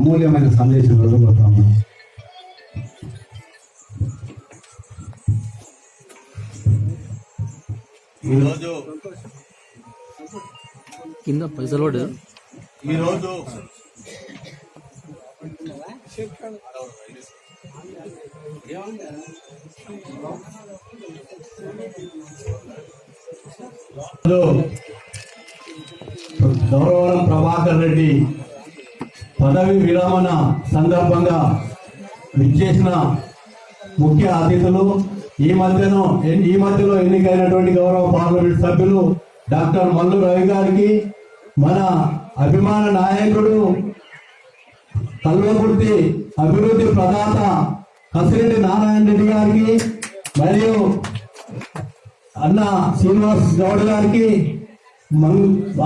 అమూల్యమైన సందేశం వదలబోతాము. ఈరోజు కింద పైసలు ఈరోజు గౌరవరం ప్రభాకర్ రెడ్డి పదవి విరమణ సందర్భంగా విచ్చేసిన ముఖ్య అతిథులు ఈ మధ్యలో ఎన్నికైనటువంటి గౌరవ పార్లమెంట్ సభ్యులు డాక్టర్ మల్లు రవి గారికి, మన అభిమాన నాయకుడు కల్వకుర్తి అభివృద్ధి ప్రదాత కసిరెడ్డి నారాయణ రెడ్డి గారికి, మరియు అన్న శ్రీనివాస్ గౌడ్ గారికి,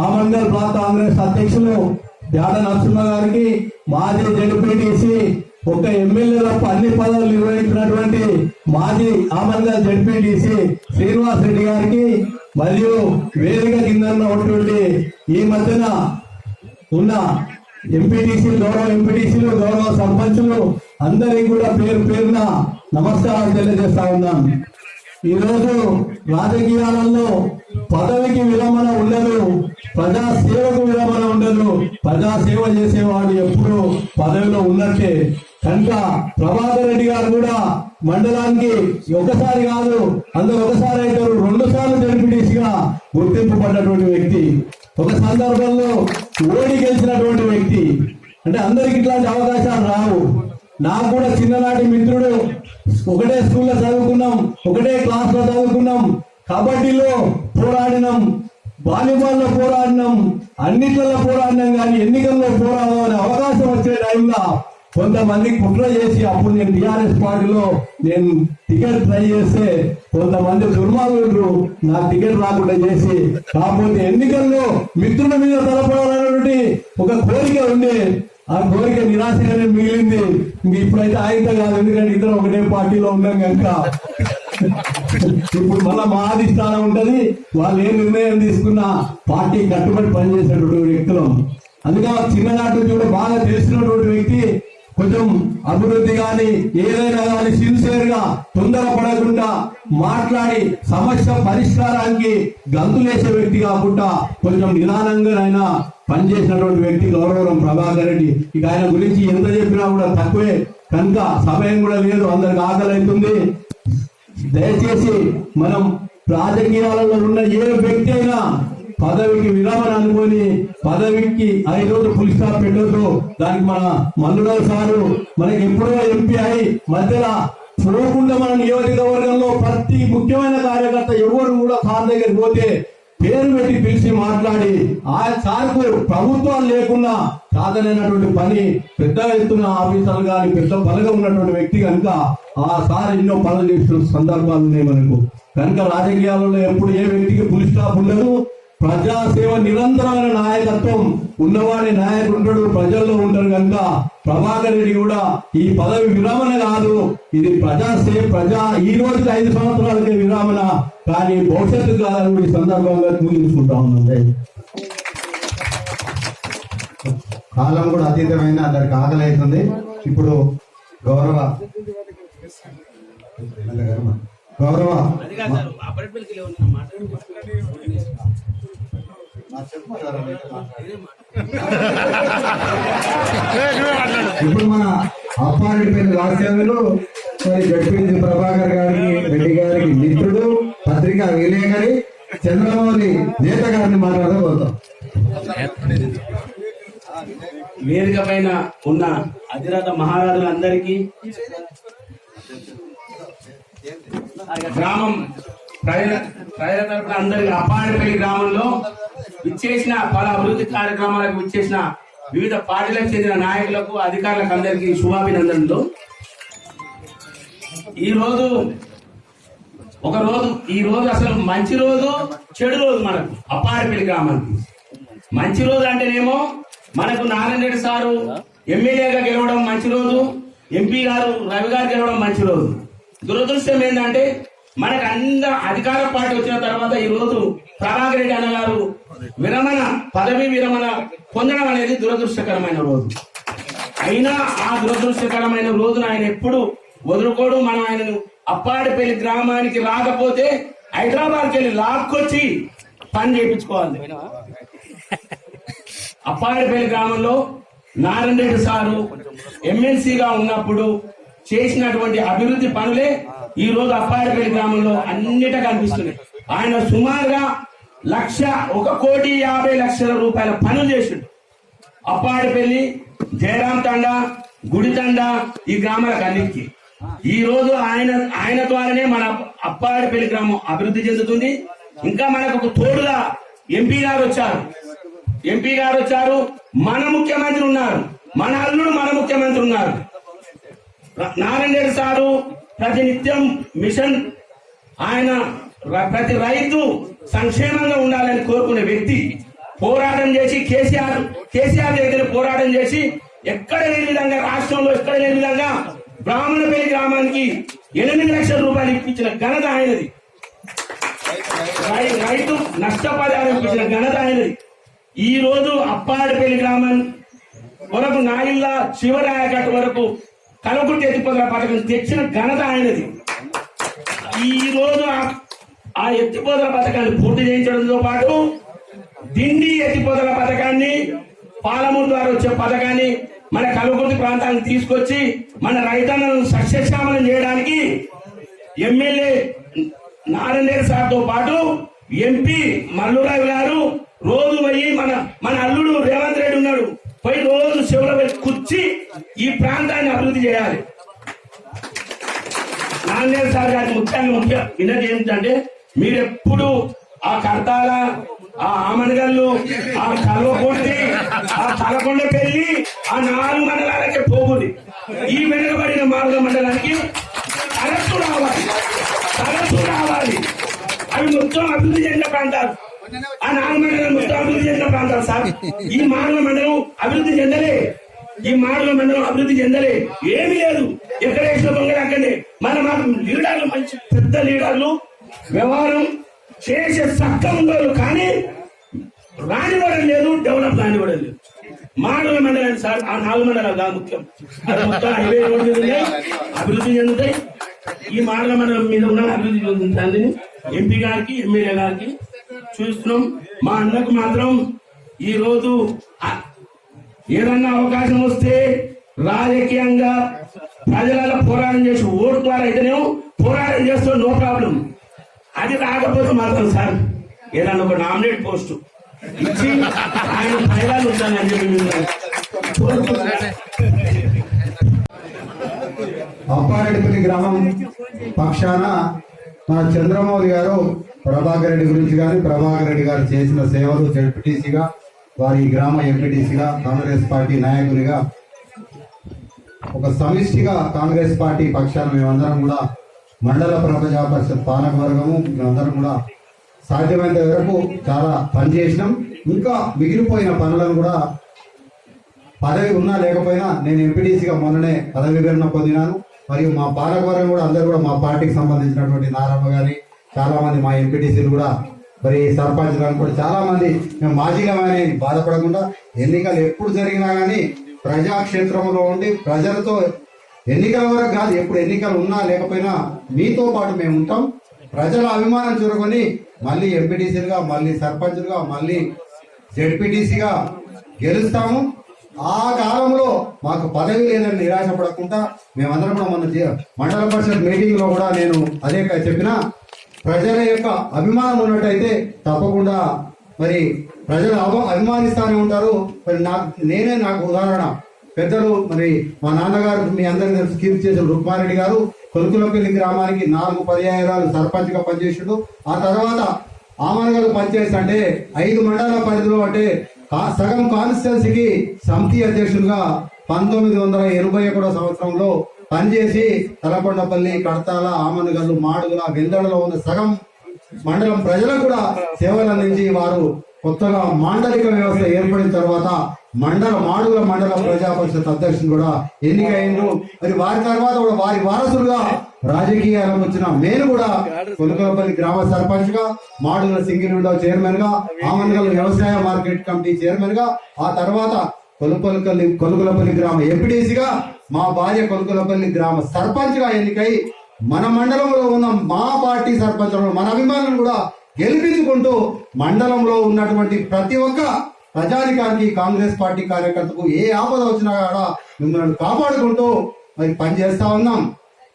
ఆమంగల్ బ్లాక్ కాంగ్రెస్ అధ్యక్షులు జాడ నరసింహ గారికి, మాజీ జడ్పీటీసీ ఒక ఎమ్మెల్యేలకు అన్ని పదవులు నిర్వహించినటువంటి మాజీ ఆమంగల్ జడ్పీటీసీ శ్రీనివాస్ రెడ్డి గారికి, మరియు వేదిక కింద ఉన్నటువంటి ఈ మధ్యన ఉన్న ఎంపీటీసీలు, గౌరవ ఎంపీటీసీలు, గౌరవ సర్పంచులు అందరికీ కూడా పేరు పేరున నమస్కారాలు తెలియజేస్తా ఉన్నాం. ఈరోజు రాజకీయాలలో పదవికి విరమణ ఉండదు, ప్రజాసేవకు విరమణ ఉండదు. ప్రజాసేవ చేసేవాడు ఎప్పుడు పదవిలో ఉన్నట్టే. కనుక ప్రభాకర్ రెడ్డి గారు కూడా మండలానికి ఒకసారి కాదు, అందరూ ఒకసారి అయితే 2 సార్లు జడ్పీటీసీగా గుర్తింపు పడ్డటువంటి వ్యక్తి, ఒక సందర్భంలో ఓడి గెలిచినటువంటి వ్యక్తి. అంటే అందరికి ఇట్లాంటి అవకాశాలు రావు. నాకు కూడా చిన్ననాటి మిత్రుడు, ఒకటే స్కూల్లో చదువుకున్నాం, ఒకటే క్లాస్ లో చదువుకున్నాం, కబడ్డీలో పోరాడినాం, వాలీబాల్ లో పోరాడినాం, అన్నిట్లలో పోరాడినాం. కానీ ఎన్నికల్లో పోరాడాలనే అవకాశం వచ్చే టైంలో కొంతమంది కుట్ర చేసి, అప్పుడు నేను టీఆర్ఎస్ పార్టీలో నేను టికెట్ ట్రై చేస్తే కొంతమంది దుర్మార్గులు నాకు టికెట్ రాకుండా చేసి, కాకపోతే ఎన్నికల్లో మిత్రుల మీద తలపడాలనేటువంటి ఒక కోరిక ఉంది. ఆ కోరిక నిరాశగానే మిగిలింది. ఇంక ఇప్పుడైతే ఆయన కాదు, ఎందుకంటే ఇద్దరు ఒకటే పార్టీలో ఉన్నాం కనుక ఇప్పుడు మళ్ళా మా అధిష్టానం ఉంటది. వాళ్ళు ఏ నిర్ణయం తీసుకున్నా పార్టీ కట్టుబడి పనిచేసేటువంటి వ్యక్తులు. అందుకే చిన్ననాటి నుంచి కూడా బాగా తెలిసినటువంటి వ్యక్తి, కొంచెం అభివృద్ధి కానీ ఏదైనా కానీ సిన్సియర్ గా తొందరపడకుండా మాట్లాడి సమస్య పరిష్కారానికి గంతులేసే వ్యక్తి కాకుండా కొంచెం నిదానంగానైనా పనిచేసినటువంటి వ్యక్తి గౌరవరం ప్రభాకర్ రెడ్డి. ఇక ఆయన గురించి ఎంత చెప్పినా కూడా తక్కువే, కనుక సమయం కూడా లేదు, అందరికి ఆకలి అవుతుంది. దయచేసి మనం రాజకీయాలలో ఉన్న ఏ వ్యక్తి అయినా పదవికి విరమణ అనుకొని పదవికి 5 రోజులు ఫుల్ స్టాప్ పెట్టొద్దు. దానికి మన మల్లురావు సారు మనకి ఎప్పుడో ఎంపీ అయి మధ్యలో చూడకుండా మన నియోజకవర్గంలో ప్రతి ముఖ్యమైన కార్యకర్త ఎవరు కూడా సార్ దగ్గరికి పోతే పేరు పెట్టి పిలిచి మాట్లాడి, ఆ సార్కు ప్రభుత్వాలు లేకుండా సాధనైనటువంటి పని పెద్ద ఎత్తున ఆఫీసర్లు కానీ పెద్ద బలగా ఉన్నటువంటి వ్యక్తి కనుక ఆ సార్ ఎన్నో పనులు చేసిన సందర్భాలు ఉన్నాయి మనకు. కనుక రాజకీయాలలో ఎప్పుడు ఏ వ్యక్తికి ఫుల్ స్టాప్ ఉండదు. ప్రజాసేవ నిరంతరమైన నాయకత్వం ఉన్నవాడి నాయకుడు ఉంటాడు, ప్రజల్లో ఉంటారు. కనుక ప్రభాకర్ రెడ్డి కూడా ఈ పదవి విరమణ కాదు, ఇది ప్రజా ఈ రోజుకి 5 సంవత్సరాలకే విరమణ, కానీ భవిష్యత్తు కాదని ఈ సందర్భంగా ముగించుకుంటా ఉన్నాం. కాలం కూడా అతీతమైన అందరికి ఆకలి అవుతుంది. ఇప్పుడు గౌరవ ఇప్పుడు మన అప్పారెడ్డిపల్లి రాష్ట్రంలో జడ్పీటీ ప్రభాకర్ గారికి, రెడ్డి గారికి మిత్రుడు, పత్రికా విలేకరి, చంద్రమౌళి నేత గారిని మాట్లాడబోతాం. వేదిక పైన ఉన్న అధిరథ మహారాజులందరికీ, గ్రామం ప్రజల తరపున అందరికి, అప్పారెడ్డిపల్లి గ్రామంలో విచ్చేసిన పలు అభివృద్ధి కార్యక్రమాలకు విచ్చేసిన వివిధ పార్టీలకు చెందిన నాయకులకు, అధికారులకు అందరికీ శుభాభినందనలు. ఈ రోజు అసలు మంచి రోజు, చెడు రోజు మనకు అప్పారెడ్డిపల్లి గ్రామానికి. మంచి రోజు అంటేనేమో మనకు నారాయణ రెడ్డి సారు ఎమ్మెల్యేగా గెలవడం మంచి రోజు, ఎంపీ గారు రవి గారు గెలవడం మంచి రోజు. దురదృష్టం ఏంటంటే మనకు అందరూ అధికార పార్టీ వచ్చిన తర్వాత ఈ రోజు ప్రభాకర్ రెడ్డి అన్న గారు పదవి విరమణ పొందడం అనేది దురదృష్టకరమైన రోజు. అయినా ఆ దురదృష్టకరమైన రోజున ఆయన ఎప్పుడు వదులుకోడు. మనం ఆయనను అప్పాడిపల్లి గ్రామానికి రాకపోతే హైదరాబాద్కి వెళ్ళి లాక్కొచ్చి పని చేయించుకోవాలి. అప్పాడిపల్లి గ్రామంలో నారాయణ రెడ్డి సారు ఎమ్మెల్సీగా ఉన్నప్పుడు చేసినటువంటి అభివృద్ధి పనులే ఈ రోజు అప్పాడిపల్లి గ్రామంలో అన్నిటా కనిపిస్తున్నాయి. ఆయన సుమారుగా 1,50,00,000 రూపాయల పనులు చేసిండు. అప్పాడిపల్లి, జయరాం తండా, గుడి తండా ఈ గ్రామాలకు అన్నిటికీ ఈ రోజు ఆయన ద్వారానే మన అప్పాడిపల్లి గ్రామం అభివృద్ధి చెందుతుంది. ఇంకా మనకు ఒక తోడుగా ఎంపీ గారు వచ్చారు, మన ముఖ్యమంత్రి ఉన్నారు, మన అల్లుడు మన ముఖ్యమంత్రి ఉన్నారు. నారాయణ రెడ్డి సారు ప్రతినిత్యం మిషన్, ఆయన ప్రతి రైతు సంక్షేమంగా ఉండాలని కోరుకునే వ్యక్తి. పోరాటం చేసి కేసీఆర్ దగ్గర పోరాటం చేసి ఎక్కడ లేని విధంగా, రాష్ట్రంలో ఎక్కడ లేని విధంగా బ్రాహ్మణపల్లి గ్రామానికి 8 లక్షల రూపాయలు ఇప్పించిన ఘనత ఆయనది. రైతు నష్టపరిహారం ఇప్పించిన ఘనత ఆయనది. ఈ రోజు అప్పాడిపల్లి గ్రామం వరకు నాగిళ్ళ శివరాయకట్టు వరకు కలకుర్తి ఎత్తిపోతల పథకం తెచ్చిన ఘనత ఆయనది. ఈ రోజు ఆ ఎత్తిపోతల పథకాన్ని పూర్తి చేయించడంతో పాటు దిండి ఎత్తిపోతల పథకాన్ని, పాలమూరు ద్వారా వచ్చే పథకాన్ని మన కలకుర్తి ప్రాంతానికి తీసుకొచ్చి మన రైతన్నలను సస్యశ్యామలం చేయడానికి ఎమ్మెల్యే నారాయణ రెడ్డి సార్తో పాటు ఎంపీ మల్లురావు గారు రోజు పోయి మన అల్లుడు రేవంత్ రెడ్డి ఉన్నాడు, పోయి రోజు చెవుల కూర్చి ఈ ప్రాంతాన్ని అభివృద్ధి చేయాలి. నారాయణ రెడ్డి సార్ గారికి ముఖ్య విన్నది ఏంటంటే, మీరెప్పుడు ఆ కర్తాల, ఆ ఆమనగల్లు, ఆ కల్వకొండి, ఆ తలకొండ పెళ్లి, ఆ 4 మండలాలకే పోగుంది. ఈ వెనుకబడిన మార్గ మండలానికి తరచు రావాలి. అవి మొత్తం అభివృద్ధి చెందిన ప్రాంతాలు. ఆ 4 మండలం మొత్తం అభివృద్ధి చెందిన ప్రాంతాలు సార్. ఈ మార్గ మండలం అభివృద్ధి చెందలే, ఏమీ లేదు. ఎక్కడ వేసిన బొంగలు అక్కడే. మాకు లీడర్లు, మంచి పెద్ద లీడర్లు, వ్యవహారం చేసే సక్కం ఉండదు, కానీ రానివ్వడం లేదు, డెవలప్ రానివ్వడం లేదు. మాడల మండలాన్ని సార్, ఆ 4 మండలాలు కాదు ముఖ్యం, అది మొత్తం హైవే రోడ్డు అభివృద్ధి చెందుతాయి. ఈ మాడల మండలం మీద ఉన్న అభివృద్ధి చెందుతుంది. ఎంపీ గారికి, ఎమ్మెల్యే గారికి చూస్తున్నాం. మా అన్నకు మాత్రం ఈ రోజు ఏదన్నా అవకాశం వస్తే రాజకీయంగా ప్రజల పోరాటం చేసి ఓటు ద్వారా అయితేనేమో పోరాటం చేస్తాం, నో ప్రాబ్లం. అది రాకపోతే మాత్రం సార్ ఏదన్నా ఒక నామినేట్ పోస్టు ఇచ్చి ఆయన ఫైనాలు ఉంటానని చెప్పి అప్పారెడ్డిపల్లి గ్రామం పక్షాన మన చంద్రమౌళి గారు ప్రభాకర్ రెడ్డి గురించి కానీ, ప్రభాకర్ రెడ్డి గారు చేసిన సేవలు, జడ్పీటీసీగా, వారి గ్రామ ఎంపీటీసీగా, కాంగ్రెస్ పార్టీ నాయకునిగా, ఒక సమిష్టిగా కాంగ్రెస్ పార్టీ పక్షాన మేమందరం కూడా మండల ప్రజా పరిషత్ పాలక వర్గము మేమందరం కూడా సాధ్యమైనంత వరకు చాలా పనిచేసినాం. ఇంకా మిగిలిపోయిన పనులను కూడా, పదవి ఉన్నా లేకపోయినా, నేను ఎంపీటీసీగా మొన్ననే పదవి విరమణ పొందినాను. మరియు మా పాలకవర్గం కూడా అందరూ కూడా మా పార్టీకి సంబంధించినటువంటి నారమ్మ గారి, చాలా మంది మా ఎంపీటీసీలు కూడా, మరి సర్పంచ్ గారు కూడా చాలా మంది మేము మాజీలమని బాధపడకుండా, ఎన్నికలు ఎప్పుడు జరిగినా కానీ ప్రజాక్షేత్రంలో ఉండి ప్రజలతో, ఎన్నికల వరకు కాదు, ఎప్పుడు ఎన్నికలు ఉన్నా లేకపోయినా మీతో పాటు మేము ఉంటాం. ప్రజల అభిమానం చూరుకొని మళ్ళీ ఎంపీటీసీలుగా, మళ్ళీ సర్పంచ్లుగా, మళ్ళీ జెడ్పీటీసీగా గెలుస్తాము. ఆ కాలంలో మాకు పదవి లేదని నిరాశపడకుండా మేమందరం కూడా మన మండల పరిషత్ మీటింగ్ లో కూడా నేను అదే చెప్పిన, ప్రజల యొక్క అభిమానం ఉన్నట్టయితే తప్పకుండా మరి ప్రజలు అభిమానిస్తానే ఉంటారు. మరి నాకు ఉదాహరణ, పెద్దలు మరి మా నాన్నగారు, మీ అందరికీ తెలుసు, కీర్తి చేసిన రుక్మారెడ్డి గారు కొలుకులపల్లి గ్రామానికి 4 పర్యాయాలు సర్పంచ్ గా పనిచేసిండు. ఆ తర్వాత ఆమనగల్ పంచాయతీ అంటే 5 మండల పరిధిలో, అంటే సగం కాన్స్టిట్యున్సీకి సమితి అధ్యక్షులుగా 1981 సంవత్సరంలో పనిచేసి తలకొండపల్లి, కడతాల, ఆమనగల్లు, మాడుగుల, వెందడలో ఉన్న సగం మండలం ప్రజలకు కూడా సేవలు అందించి వారు కొత్తగా మాండలిక వ్యవస్థ ఏర్పడిన తర్వాత మాడుగుల మండల ప్రజా పరిషత్ అధ్యక్షులు కూడా ఎన్నికైండ్రు. మరి వారి తర్వాత కూడా వారి వారసులుగా రాజకీయాలకు వచ్చిన నేను కూడా కొలుకలపల్లి గ్రామ సర్పంచ్ గా, మాడుగుల సింగిల్ విండో చైర్మన్ గా, ఆమనగల్ వ్యవసాయ మార్కెట్ కమిటీ చైర్మన్ గా, ఆ తర్వాత కొలుకులపల్లి గ్రామ ఎంపీటీసీగా, మా భార్య కొలుకులపల్లి గ్రామ సర్పంచ్గా ఎన్నికై మన మండలంలో ఉన్న మా పార్టీ సర్పంచులను, మన అభిమానులను కూడా గెలిపించుకుంటూ మండలంలో ఉన్నటువంటి ప్రతి ఒక్క ప్రజానికానికి, కాంగ్రెస్ పార్టీ కార్యకర్తకు ఏ ఆపద వచ్చినా కూడా మిమ్మల్ని కాపాడుకుంటూ మరి పనిచేస్తా ఉన్నాం.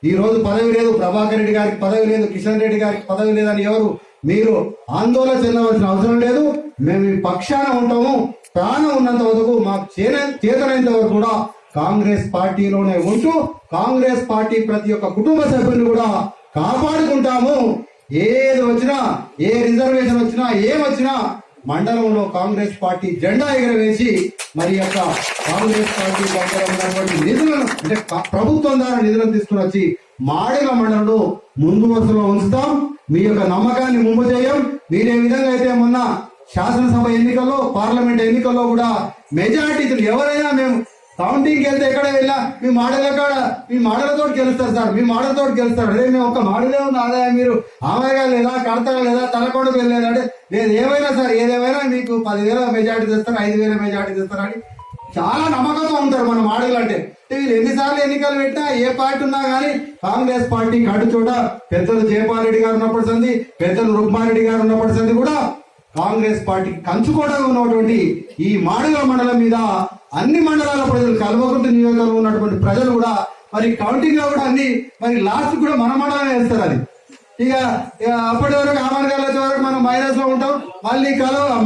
ఈ రోజు పదవి లేదు, ప్రభాకర్ రెడ్డి గారికి పదవి లేదు, కిషన్ రెడ్డి గారికి పదవి లేదని ఎవరు మీరు ఆందోళన చెందవలసిన అవసరం లేదు. మేము ఈ పక్షాన ఉంటాము. ప్రాణం ఉన్నంత వరకు, మాకు చేతనైనంత వరకు కూడా కాంగ్రెస్ పార్టీలోనే ఉంటూ కాంగ్రెస్ పార్టీ ప్రతి ఒక్క కుటుంబ సభ్యులను కూడా కాపాడుకుంటాము. ఏది వచ్చినా, ఏ రిజర్వేషన్ వచ్చినా, ఏమొచ్చినా మండలంలో కాంగ్రెస్ పార్టీ జెండా ఎగరవేసి మరి యొక్క కాంగ్రెస్ పార్టీ దగ్గర ఉన్నటువంటి నిధులను, అంటే ప్రభుత్వం ద్వారా నిధులను తీసుకుని వచ్చి మాడల మండలంలో ముందు వరుసలో ఉంచుతాం. మీ యొక్క నమ్మకాన్ని ముందు చేయం. మీరే విధంగా అయితే మొన్న శాసనసభ ఎన్నికల్లో, పార్లమెంట్ ఎన్నికల్లో కూడా మెజార్టీలు ఎవరైనా మేము కౌంటింగ్కి వెళ్తే ఎక్కడ వెళ్ళా మీ మాడలతో గెలుస్తారు సార్, మీ మాడలతో గెలుస్తారు. అదే మేము ఒక మాడలే ఉన్న ఆదాయం మీరు ఆమెగా లేదా, కడతారా లేదా, తలకొండకు వెళ్ళలేదంటే లేదు, ఏమైనా సార్ ఏదేమైనా మీకు 10,000 మెజార్టీ తెస్తారు, 5,000 మెజార్టీ తెస్తారని చాలా నమ్మకంతో ఉంటారు మన మాడలు. అంటే వీళ్ళు ఎన్నిసార్లు ఎన్నికలు పెట్టినా, ఏ పార్టీ ఉన్నా కానీ కాంగ్రెస్ పార్టీ కడు చోట పెద్దలు జయపాల్ రెడ్డి గారు ఉన్నప్పటి సంది, పెద్దలు రుక్మారెడ్డి గారు ఉన్నప్పటి సంది కూడా కాంగ్రెస్ పార్టీకి కంచుకోవడం ఉన్నటువంటి ఈ మాడుగుల మండలం మీద అన్ని మండలాల ప్రజలు, కల్వకుంట్ల నియోజకవర్గంలో ఉన్నటువంటి ప్రజలు కూడా మరి కౌంటింగ్ లో కూడా అన్ని మరి లాస్ట్ కూడా మన మండలమే వేస్తారు. అది ఇక అప్పటి వరకు ఆమరగాలు వచ్చే వరకు మనం మైనస్ లో ఉంటాం. మళ్ళీ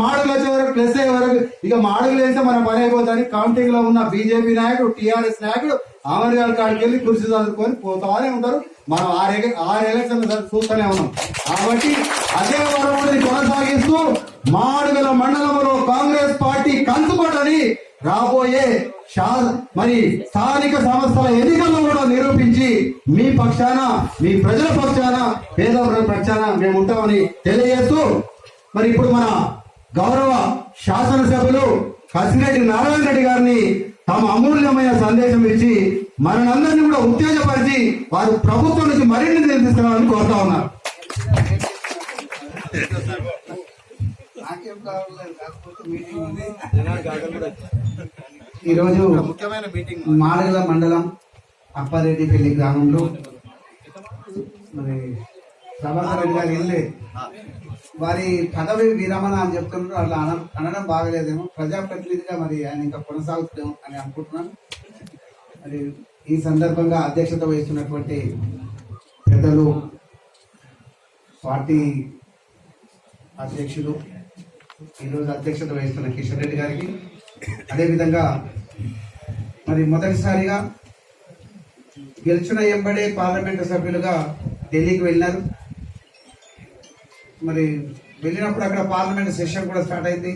మాడుగులు వచ్చే వరకు ప్లస్ అయ్యే వరకు ఇక మాడుగులు వేస్తే మన పని అయిపోతుంది. కౌంటింగ్ లో ఉన్న బీజేపీ నాయకుడు, టీఆర్ఎస్ నాయకుడు ఆమరగాల కాడికి వెళ్ళి కుర్చీ చదువుకొని పోతానే ఉంటారు. మనం 6 ఎలక్షన్లు చూస్తూనే ఉన్నాం. కాబట్టి అదే వరవడిని కొనసాగిస్తూ మాడుగుల మండలంలో కాంగ్రెస్ పార్టీ కంచుకోటని రాబోయే మరి స్థానిక సంస్థల ఎన్నికల్లో కూడా నిరూపించి మీ పక్షాన, మీ ప్రజల పక్షాన, పేద ప్రజల పక్షాన మేము ఉంటామని తెలియజేస్తూ మరి ఇప్పుడు మన గౌరవ శాసనసభ్యులు కసిరెడ్డి నారాయణ రెడ్డి గారిని తమ అమూల్యమైన సందేశం ఇచ్చి మనందరినీ కూడా ఉత్తేజపరిచి వారు ప్రభుత్వం నుంచి మరిన్ని నిధులు తీసుకురావాలని కోరుతా ఉన్నారు. ఈరోజు ముఖ్యమైన మీటింగ్ మాడుగుల మండలం అప్పారెడ్డిపల్లి గ్రామంలో మరి ప్రభాకర్ రెడ్డి గారు వెళ్ళి వారి పదవి విరమణ అని చెప్తున్నారు. అట్లా అనడం బాగలేదేమో, ప్రజాప్రతినిధిగా మరి ఆయన ఇంకా కొనసాగుతాం అని అనుకుంటున్నాను. మరి ఈ సందర్భంగా అధ్యక్షత వహిస్తున్నటువంటి పెద్దలు, పార్టీ అధ్యక్షులు, ఈరోజు అధ్యక్షత వహిస్తున్న కిషన్ రెడ్డి గారికి, అదేవిధంగా మరి మొదటిసారిగా గెలిచిన ఎంబడే పార్లమెంటు సభ్యులుగా ఢిల్లీకి వెళ్ళినారు. మరి వెళ్ళినప్పుడు అక్కడ పార్లమెంట్ సెషన్ కూడా స్టార్ట్ అయింది.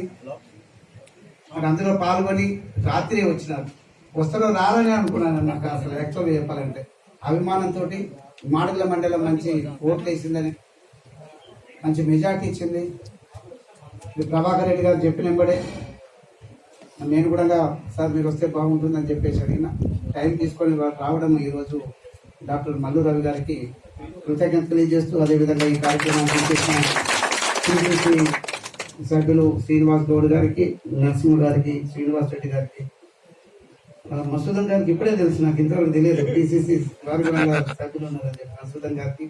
మరి అందులో పాల్గొని రాత్రి వచ్చినారు. వస్తారో రారని అనుకున్నాను. నాకు అసలు యాక్చువల్గా చెప్పాలంటే అభిమానంతో మాడుగుల మండలం మంచి ఓట్లు వేసిందని, మంచి మెజార్టీ ఇచ్చింది. ప్రభాకర్ రెడ్డి గారు చెప్పిన వెంబడే నేను కూడా సార్ మీరు వస్తే బాగుంటుందని చెప్పేసి అడిగిన. టైం తీసుకొని రావడం ఈరోజు డాక్టర్ మల్లు రవి గారికి కృతజ్ఞత తెలియజేస్తూ, అదేవిధంగా ఈ కార్యక్రమాన్ని చేసిన టీపీసీ సభ్యులు శ్రీనివాస్ గౌడ్ గారికి, నరసింహ గారికి, శ్రీనివాస్ రెడ్డి గారికి, మసూదన్ గారికి ఇప్పుడే తెలుసు, నాకు ఇంతవరకు తెలియదు టీసీసీ వారు సభ్యులు ఉన్నారని చెప్పి మసూదన్ గారికి,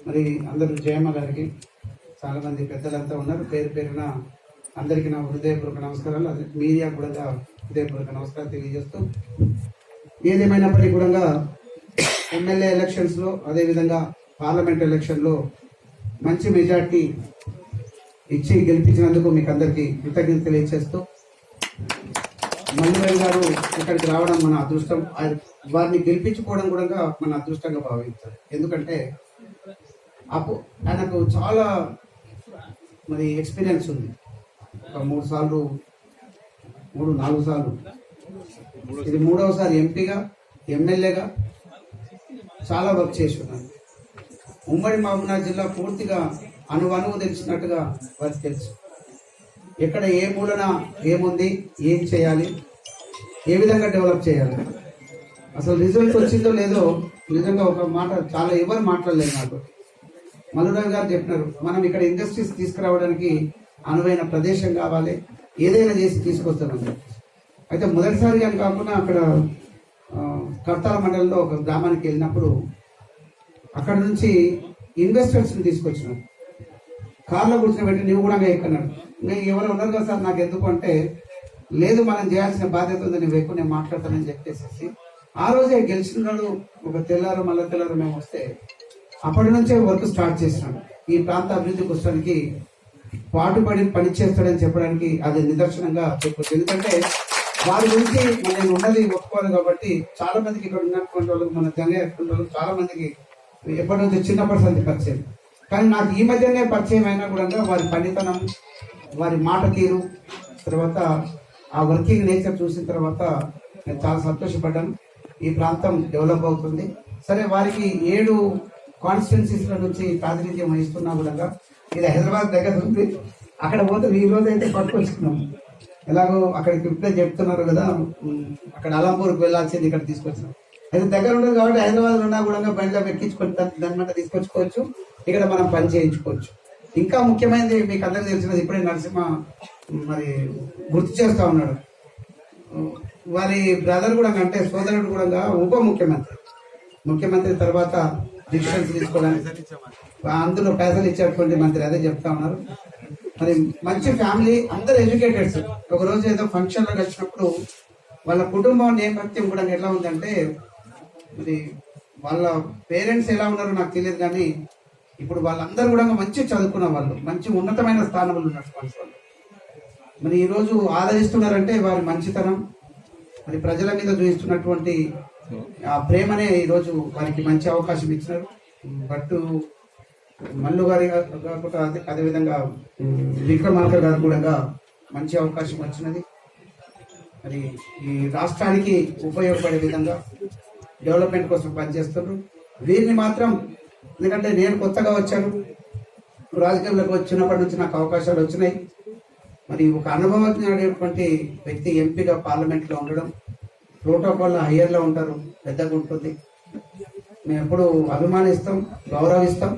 మరి అందరూ జయమ్మ గారికి, చాలా మంది పెద్దలంతా ఉన్నారు. పేరు పేరున అందరికీ నా హృదయపూర్వక నమస్కారాలు. అది మీడియా కూడా హృదయపూర్వక నమస్కారాలు తెలియజేస్తూ, ఏదేమైనప్పటికీ కూడా ఎమ్మెల్యే ఎలక్షన్స్లో, అదేవిధంగా పార్లమెంట్ ఎలక్షన్లో మంచి మెజార్టీ ఇచ్చి గెలిపించినందుకు మీకు అందరికీ కృతజ్ఞత తెలియజేస్తూ, మల్లురావు గారు ఇక్కడికి రావడం మన అదృష్టం. వారిని గెలిపించుకోవడం కూడా మన అదృష్టంగా భావించాలి. ఎందుకంటే ఆయనకు చాలా మరి ఎక్స్పీరియన్స్ ఉంది. ఒక 3 సార్లు 4 సార్లు, ఇది 3వసారి ఎంపీగా, ఎమ్మెల్యేగా చాలా వర్క్ చేసి ఉన్నారు. ఉమ్మడి మహబూబ్నగర్ జిల్లా పూర్తిగా అణువణువు తెలిసినట్టుగా వారికి తెలుసు. ఎక్కడ ఏ మూలన ఏముంది, ఏం చేయాలి, ఏ విధంగా డెవలప్ చేయాలి. అసలు రిజల్ట్ వచ్చిందో లేదో నిజంగా ఒక మాట చాలా ఎవరు మాట్లాడలేదు. నాకు మల్లురావు గారు చెప్పినారు, మనం ఇక్కడ ఇండస్ట్రీస్ తీసుకురావడానికి అనువైన ప్రదేశం కావాలి, ఏదైనా చేసి తీసుకొస్తామని. అయితే మొదటిసారి కానీ కాకుండా అక్కడ కర్తాల మండలంలో ఒక గ్రామానికి వెళ్ళినప్పుడు అక్కడ నుంచి ఇన్వెస్టర్స్ని తీసుకొచ్చినారు. కార్లో కూర్చోబెట్టి నువ్వు కూడా ఎక్కన్నాడు. నేను ఎవరు ఉన్నారు కదా సార్ నాకు ఎందుకు అంటే, లేదు మనం చేయాల్సిన బాధ్యత ఉంది, నువ్వు ఎక్కువ నేను మాట్లాడతానని చెప్పేసి ఆ రోజే గెలిచినాడు. ఒక తెల్లారు మళ్ళీ తెల్లారు మేము వస్తే అప్పటి నుంచే వర్క్ స్టార్ట్ చేసినాడు. ఈ ప్రాంత అభివృద్ధి కోసానికి పాటుపడి పని చేస్తాడని చెప్పడానికి అది నిదర్శనంగా చెప్పొచ్చు. ఎందుకంటే వారి గురించి నేను ఉన్నది ఒప్పుకోవాలి కాబట్టి చాలా మందికి ఇక్కడ ఉన్నటువంటి వాళ్ళకి మన జనరేట్ చాలా మందికి ఎప్పటి నుంచి చిన్నప్పటి సంది పరిచయం. కానీ నాకు ఈ మధ్యనే పరిచయం అయినా కూడా వారి పనితనం, వారి మాట తీరు, తర్వాత ఆ వర్కింగ్ నేచర్ చూసిన తర్వాత నేను చాలా సంతోషపడ్డాను. ఈ ప్రాంతం డెవలప్ అవుతుంది. సరే, వారికి 7 కాన్స్టిట్యున్సీస్ల నుంచి ప్రాతినిధ్యం వహిస్తున్నా కూడా ఇది హైదరాబాద్ దగ్గర ఉంది. అక్కడ పోతే ఈ రోజు అయితే పట్టుకొచ్చుకున్నాం. ఎలాగో అక్కడికి ఇప్పుడే చెప్తున్నారు కదా, అక్కడ అలంపూర్కి వెళ్ళాల్సింది ఇక్కడ తీసుకొచ్చినాం. అయితే దగ్గర ఉండదు కాబట్టి హైదరాబాద్ ఉన్నా కూడా బండిలో ఎక్కించుకొని దానిమంట తీసుకొచ్చుకోవచ్చు, ఇక్కడ మనం పని చేయించుకోవచ్చు. ఇంకా ముఖ్యమైనది మీకు అందరికీ తెలిసినది, ఇప్పుడే నరసింహ మరి గుర్తు చేస్తా ఉన్నాడు. వారి బ్రదర్ కూడా అంటే సోదరుడు కూడా ఉప ముఖ్యమంత్రి తర్వాత డిసిషన్స్ తీసుకోవడానికి అందులో పైసలు ఇచ్చేటువంటి మంత్రి, అదే చెప్తా ఉన్నారు. మరి మంచి ఫ్యామిలీ, అందరు ఎడ్యుకేటెడ్స్. ఒక రోజు ఏదో ఫంక్షన్ లో వచ్చినప్పుడు వాళ్ళ కుటుంబం నేపథ్యం కూడా ఎట్లా ఉందంటే, మరి వాళ్ళ పేరెంట్స్ ఎలా ఉన్నారో నాకు తెలియదు కానీ ఇప్పుడు వాళ్ళందరూ కూడా మంచి చదువుకున్న వాళ్ళు, మంచి ఉన్నతమైన స్థానంలో ఉన్నటువంటి వాళ్ళు. మరి ఈరోజు ఆదరిస్తున్నారంటే వారి మంచితనం, మరి ప్రజల మీద చూపిస్తున్నటువంటి ఆ ప్రేమనే ఈరోజు వారికి మంచి అవకాశం ఇచ్చినారు. బట్ మల్లు గారి కాకుండా అదేవిధంగా విక్రమార్క గారు కూడా మంచి అవకాశం వచ్చినది. మరి ఈ రాష్ట్రానికి ఉపయోగపడే విధంగా డెవలప్మెంట్ కోసం పనిచేస్తున్నారు. వీరిని మాత్రం, ఎందుకంటే నేను కొత్తగా వచ్చాను, రాజకీయాల్లోకి వచ్చినప్పటి నుంచి నాకు అవకాశాలు వచ్చినాయి. మరి ఒక అనుభవజ్ఞుడైనటువంటి వ్యక్తి ఎంపీగా పార్లమెంట్లో ఉండడం, ప్రోటోకాల్ హయ్యర్లో ఉంటారు, పెద్దగా ఉంటుంది. మేము ఎప్పుడు అభిమానిస్తాం, గౌరవిస్తాం.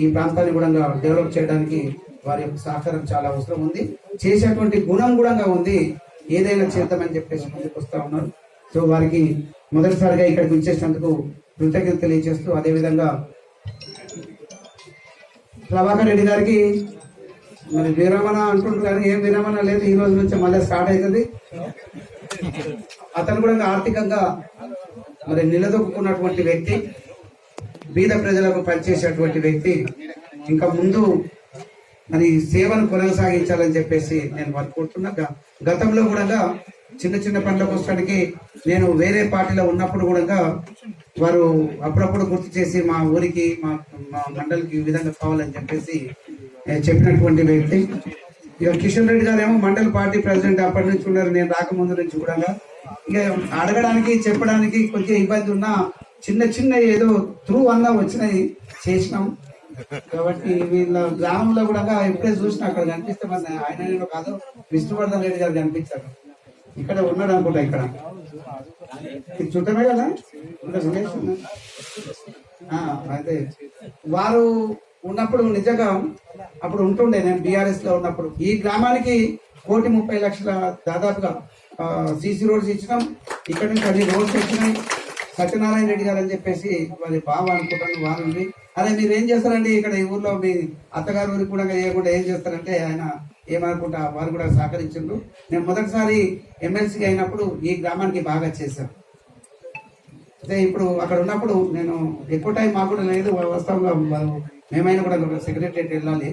ఈ ప్రాంతాన్ని కూడా డెవలప్ చేయడానికి వారి యొక్క సహకారం చాలా అవసరం ఉంది. చేసేటువంటి గుణం కూడా ఉంది, ఏదైనా చేద్దామని చెప్పేసి ముందుకు వస్తూ ఉన్నారు. సో వారికి మొదటిసారిగా ఇక్కడికి వచ్చేసినందుకు కృతజ్ఞత తెలియజేస్తూ, అదేవిధంగా ప్రభాకర్ రెడ్డి గారికి మరి విరమణ అంటుంటారు కానీ ఏం విరమణ లేదు, ఈ రోజు నుంచి మళ్ళీ స్టార్ట్ అవుతుంది. అతను కూడా ఆర్థికంగా మరి నిలదొక్కున్నటువంటి వ్యక్తి, బీద ప్రజలకు పనిచేసేటువంటి వ్యక్తి. ఇంకా ముందు మరి సేవను కొనసాగించాలని చెప్పేసి నేను వర్కుంటున్నా. గతంలో కూడా చిన్న చిన్న పనులకు వస్తానికి నేను వేరే పార్టీలో ఉన్నప్పుడు కూడా వారు అప్పుడప్పుడు గుర్తు చేసి మా ఊరికి మా మండలికి ఈ విధంగా కావాలని చెప్పేసి చెప్పినటువంటి వ్యక్తి. ఇక కిషన్ రెడ్డి గారు ఏమో మండల పార్టీ ప్రెసిడెంట్ అప్పటి నుంచి ఉన్నారు, నేను రాకముందు నుంచి కూడా. ఇక అడగడానికి చెప్పడానికి కొంచెం ఇబ్బంది ఉన్నా చిన్న ఏదో త్రూ అన్నా వచ్చినాయి, చేసినాం. కాబట్టి వీళ్ళ గ్రామంలో కూడా ఎప్పుడే చూసినా అక్కడ కనిపిస్తే మన ఆయన నేను కాదు విష్ణువర్ధన్ రెడ్డి గారు కనిపించారు. ఇక్కడ ఉన్నాడు అనుకుంటా, ఇక్కడ చుట్టమే కదా. అయితే వారు ఉన్నప్పుడు నిజంగా అప్పుడు ఉంటుండే, నేను బీఆర్ఎస్ లో ఉన్నప్పుడు ఈ గ్రామానికి 1,30,00,000 దాదాపుగా సీసీ రోడ్స్ ఇచ్చినాం. ఇక్కడ నుంచి అన్ని రోడ్స్ ఇచ్చినాయి. సత్యనారాయణ రెడ్డి గారు అని చెప్పేసి వారి బావ అనుకుంటాను, వారు అరే మీరు ఏం చేస్తారండి ఇక్కడ ఈ ఊర్లో, మీ అత్తగారు ఊరికి కూడా చేయకుండా ఏం చేస్తారంటే ఆయన ఏమనుకుంటా వారు కూడా సహకరించారు. నేను మొదటిసారి ఎమ్మెల్సీగా అయినప్పుడు ఈ గ్రామానికి బాగా చేశాను. అయితే ఇప్పుడు అక్కడ ఉన్నప్పుడు నేను ఎక్కువ టైం మాకు కూడా లేదు, వాస్తవంగా మేమైనా కూడా సెక్రటరియట్ వెళ్ళాలి.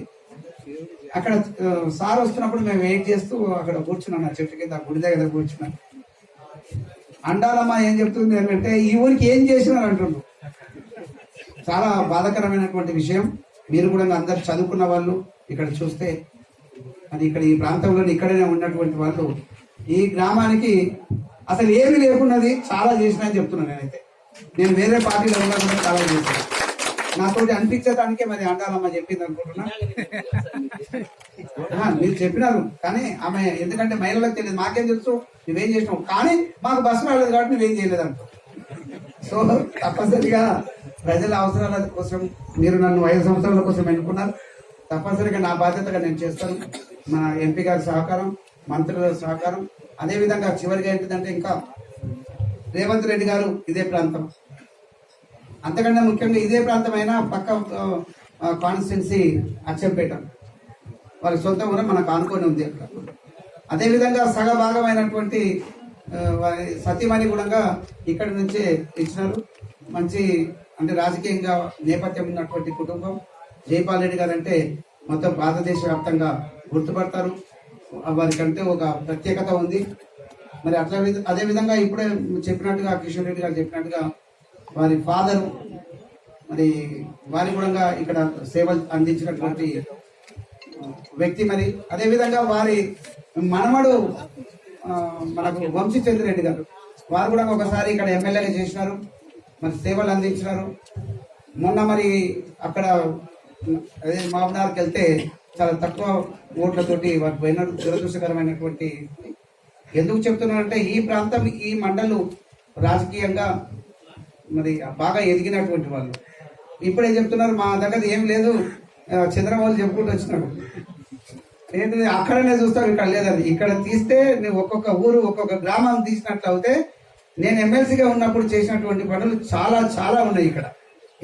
అక్కడ సార్ వస్తున్నప్పుడు మేము వెయిట్ చేస్తూ అక్కడ కూర్చున్నాను, ఆ చెట్టు కింద గుడి దగ్గర కూర్చున్నాను. అండాలమ్మ ఏం చెప్తుంది ఏంటంటే ఈ ఊరికి ఏం చేసినారు అంటున్నారు. చాలా బాధాకరమైనటువంటి విషయం. మీరు కూడా అందరు చదువుకున్న వాళ్ళు ఇక్కడ చూస్తే, అది ఇక్కడ ఈ ప్రాంతంలో ఇక్కడనే ఉన్నటువంటి వాళ్ళు ఈ గ్రామానికి అసలు ఏమీ లేకున్నది చాలా చేసినా అని చెప్తున్నాను. నేనైతే నేను వేరే పార్టీలో ఉన్నప్పుడు చాలా చేశాను. నాతోటి అనిపించడానికే మరి అండాలమ్మ చెప్పింది అనుకుంటున్నా. మీరు చెప్పినారు కానీ ఆమె, ఎందుకంటే మహిళలకు తెలియదు, మాకేం తెలుసు నువ్వేం చేసినావు, కానీ మాకు బస్సు రాలేదు కాబట్టి నువ్వేం చేయలేదు అంటూ. సో తప్పనిసరిగా ప్రజల అవసరాల కోసం మీరు నన్ను 5 సంవత్సరాల కోసం ఎన్నుకున్నారు. తప్పనిసరిగా నా బాధ్యతగా నేను చేస్తాను. మన ఎంపీ గారి సహకారం, మంత్రుల సహకారం, అదేవిధంగా చివరిగా ఏంటిదంటే ఇంకా రేవంత్ రెడ్డి గారు ఇదే ప్రాంతం, అంతకంటే ముఖ్యంగా ఇదే ప్రాంతమైన పక్క కాన్స్టిట్యున్సీ అచ్చంపేట, వారి సొంత కూడా మనకు ఆనుకొని ఉంది అక్కడ. అదేవిధంగా సగభాగమైనటువంటి వారి సతీమణి కూడా ఇక్కడి నుంచే ఇచ్చినారు. మంచి అంటే రాజకీయంగా నేపథ్యం ఉన్నటువంటి కుటుంబం. జైపాల్ రెడ్డి గారు అంటే మొత్తం భారతదేశ వ్యాప్తంగా గుర్తుపడతారు, వారికంటే ఒక ప్రత్యేకత ఉంది. మరి అట్లా అదే విధంగా ఇప్పుడే చెప్పినట్టుగా కిషోర్ రెడ్డి గారు చెప్పినట్టుగా వారి ఫాదర్ మరి వారి కూడా ఇక్కడ సేవలు అందించినటువంటి వ్యక్తి. మరి అదే విధంగా వారి మనమడు మనకు వంశీచంద్ర రెడ్డి గారు, వారు కూడా ఒకసారి ఇక్కడ ఎమ్మెల్యేగా చేసినారు, మరి సేవలు అందించినారు. మొన్న మరి అక్కడ అదే మహబూబ్నగర్కి వెళ్తే చాలా తక్కువ ఓట్లతోటి వారు పోయిన దురదృష్టకరమైనటువంటి. ఎందుకు చెప్తున్నానంటే ఈ ప్రాంతం ఈ మండలు రాజకీయంగా మరి బాగా ఎదిగినటువంటి వాళ్ళు. ఇప్పుడే చెప్తున్నారు మా దగ్గర ఏం లేదు, చంద్రబాబు చెప్పుకుంటూ వచ్చినాడు ఏంటి అక్కడనే చూస్తాం, ఇక్కడ లేదండి. ఇక్కడ తీస్తే నువ్వు ఒక్కొక్క ఊరు ఒక్కొక్క గ్రామం తీసినట్లు అయితే నేను ఎమ్మెల్సీగా ఉన్నప్పుడు చేసినటువంటి పనులు చాలా చాలా ఉన్నాయి. ఇక్కడ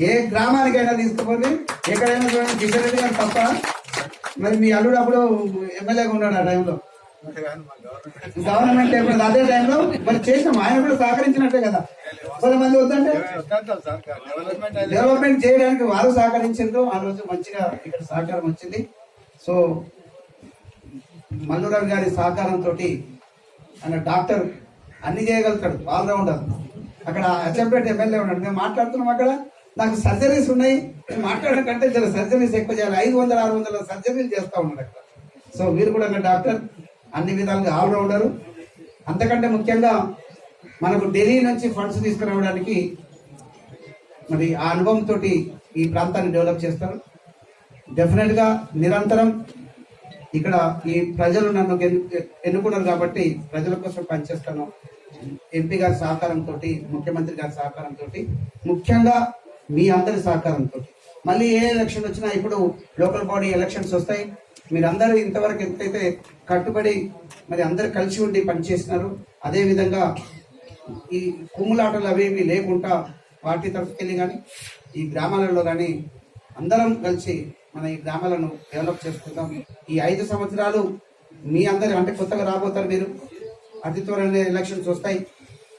ఏ గ్రామానికైనా తీసుకుపోతే ఎక్కడైనా చూడండి, కిషన్ రెడ్డి గారు తప్ప. మరి మీ అల్లుడు అప్పుడు ఎమ్మెల్యేగా ఉన్నాడు ఆ టైంలో, గవర్నమెంట్ ఎప్పుడు అదే టైంలో మరి చేసినాం. ఆయన కూడా సహకరించినట్టే కదా. కొంతమంది వద్దంటే డెవలప్మెంట్ చేయడానికి వారు సహకరించారు. ఆ రోజు మంచిగా ఇక్కడ సహకారం వచ్చింది. సో మల్లు రవి గారి సహకారంతో ఆయన డాక్టర్ అన్ని చేయగలుగుతాడు, ఆల్రౌండర్. అక్కడ అచ్చంపేట ఎమ్మెల్యే ఉన్నాడు, మేము మాట్లాడుతున్నాం అక్కడ నాకు సర్జరీస్ ఉన్నాయి, మాట్లాడడం కంటే చాలా సర్జరీస్ ఎక్కువ చేయాలి, 500-600 సర్జరీలు చేస్తూ ఉన్నాడు అక్కడ. సో వీరు కూడా డాక్టర్, అన్ని విధాలుగా ఆల్రౌండరు. అంతకంటే ముఖ్యంగా మనకు ఢిల్లీ నుంచి ఫండ్స్ తీసుకురావడానికి మరి ఆ అనుభవంతో ఈ ప్రాంతాన్ని డెవలప్ చేస్తారు. డెఫినెట్ గా నిరంతరం ఇక్కడ ఈ ప్రజలు నన్ను ఎన్నుకున్నారు కాబట్టి ప్రజల కోసం పనిచేస్తాను. ఎంపీ గారి సహకారంతో, ముఖ్యమంత్రి గారి సహకారంతో, ముఖ్యంగా మీ అందరి సహకారంతో. మళ్ళీ ఏ ఎలక్షన్ వచ్చినా ఇప్పుడు లోకల్ బాడీ ఎలక్షన్స్ వస్తాయి. మీరందరూ ఇంతవరకు ఎంతైతే కట్టుబడి మరి అందరు కలిసి ఉండి పనిచేస్తున్నారు, అదేవిధంగా ఈ కుమ్ములాటలు అవేవి లేకుండా పార్టీ తరఫుకెళ్ళి కానీ ఈ గ్రామాలలో కానీ అందరం కలిసి మన ఈ గ్రామాలను డెవలప్ చేసుకుందాం. ఈ 5 సంవత్సరాలు మీ అందరి అంటే కొత్తగా రాబోతారు మీరు, అతి త్వరలో ఎలక్షన్స్ వస్తాయి.